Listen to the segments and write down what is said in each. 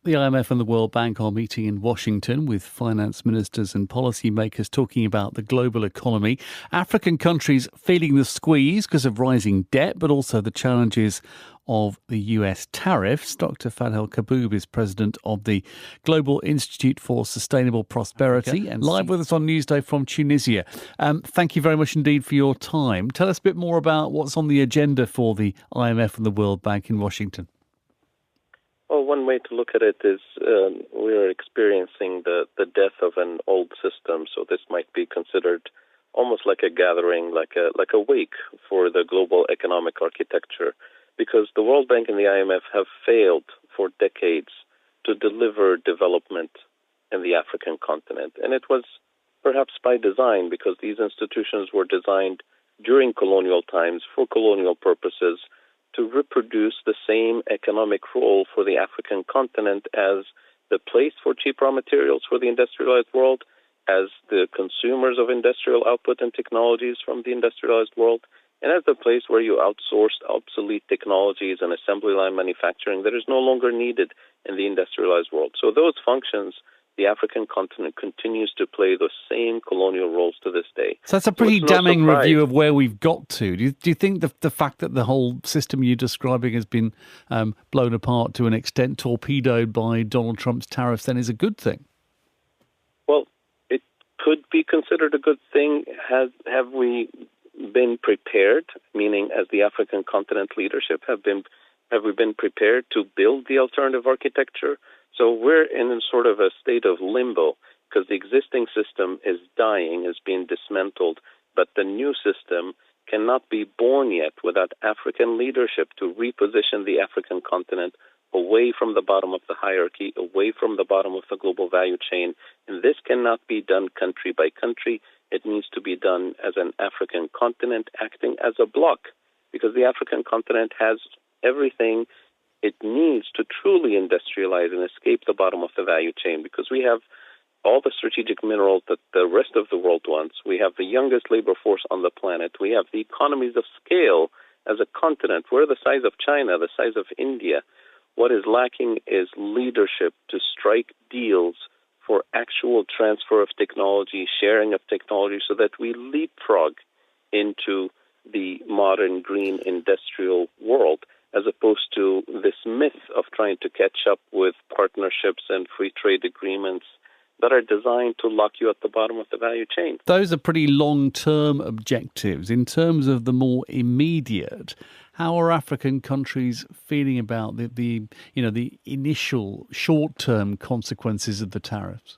The IMF and the World Bank are meeting in Washington with finance ministers and policymakers talking about the global economy. African countries feeling the squeeze because of rising debt, but also the challenges of the US tariffs. Dr. Fadhel Kaboub is president of the Global Institute for Sustainable Prosperity and live with us on Newsday from Tunisia. Thank you very much indeed for your time. Tell us a bit more about what's on the agenda for the IMF and the World Bank in Washington. Well, one way to look at it is we're experiencing the death of an old system, so this might be considered almost like a gathering, like a wake for the global economic architecture, because the World Bank and the IMF have failed for decades to deliver development in the African continent. And it was perhaps by design, because these institutions were designed during colonial times for colonial purposes, to reproduce the same economic role for the African continent as the place for cheap raw materials for the industrialized world, as the consumers of industrial output and technologies from the industrialized world, and as the place where you outsourced obsolete technologies and assembly line manufacturing that is no longer needed in the industrialized world. So those functions, the African continent continues to play the same colonial roles to this day. So that's a pretty damning review of where we've got to. Do you think the fact that the whole system you're describing has been blown apart to an extent, torpedoed by Donald Trump's tariffs, then is a good thing? Well, it could be considered a good thing. Have we been prepared, meaning as the African continent leadership, have we been prepared to build the alternative architecture? So we're in a sort of a state of limbo, because the existing system is dying, is being dismantled, but the new system cannot be born yet without African leadership to reposition the African continent away from the bottom of the hierarchy, away from the bottom of the global value chain. And this cannot be done country by country. It needs to be done as an African continent acting as a bloc, because the African continent has everything it needs to truly industrialize and escape the bottom of the value chain, because we have all the strategic minerals that the rest of the world wants. We have the youngest labor force on the planet. We have the economies of scale as a continent. We're the size of China, the size of India. What is lacking is leadership to strike deals for actual transfer of technology, sharing of technology, so that we leapfrog into the modern green industrial world, as opposed to this myth of trying to catch up with partnerships and free trade agreements that are designed to lock you at the bottom of the value chain. Those are pretty long-term objectives. In terms of the more immediate, how are African countries feeling about the initial short-term consequences of the tariffs?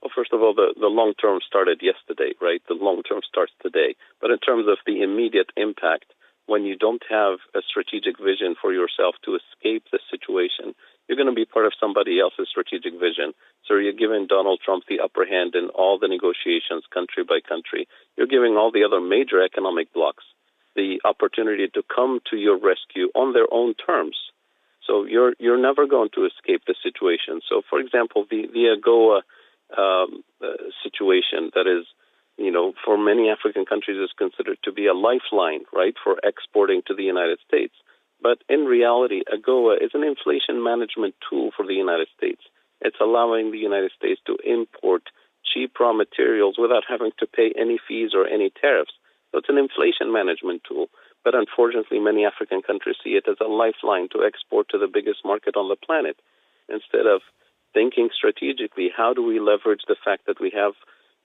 Well, first of all, the long-term started yesterday, right? The long-term starts today. But in terms of the immediate impact, when you don't have a strategic vision for yourself to escape the situation, you're going to be part of somebody else's strategic vision. So you're giving Donald Trump the upper hand in all the negotiations, country by country. You're giving all the other major economic blocs the opportunity to come to your rescue on their own terms. So you're never going to escape the situation. So, for example, the AGOA situation that is, for many African countries is considered to be a lifeline, right, for exporting to the United States. But in reality, AGOA is an inflation management tool for the United States. It's allowing the United States to import cheap raw materials without having to pay any fees or any tariffs. So it's an inflation management tool. But unfortunately, many African countries see it as a lifeline to export to the biggest market on the planet. Instead of thinking strategically, how do we leverage the fact that we have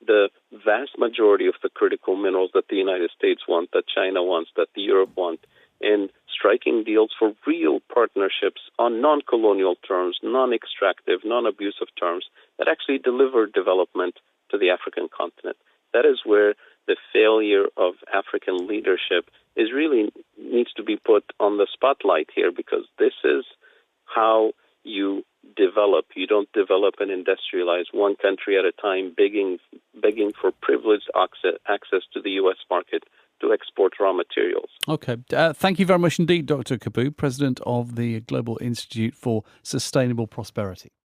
the vast majority of the critical minerals that the United States want, that China wants, that Europe wants, and striking deals for real partnerships on non-colonial terms, non-extractive, non-abusive terms that actually deliver development to the African continent. That is where the failure of African leadership needs to be put on the spotlight here, because this is how you develop. You don't develop and industrialize one country at a time, begging for privileged access to the U.S. market to export raw materials. Okay. Thank you very much indeed, Dr. Kaboub, President of the Global Institute for Sustainable Prosperity.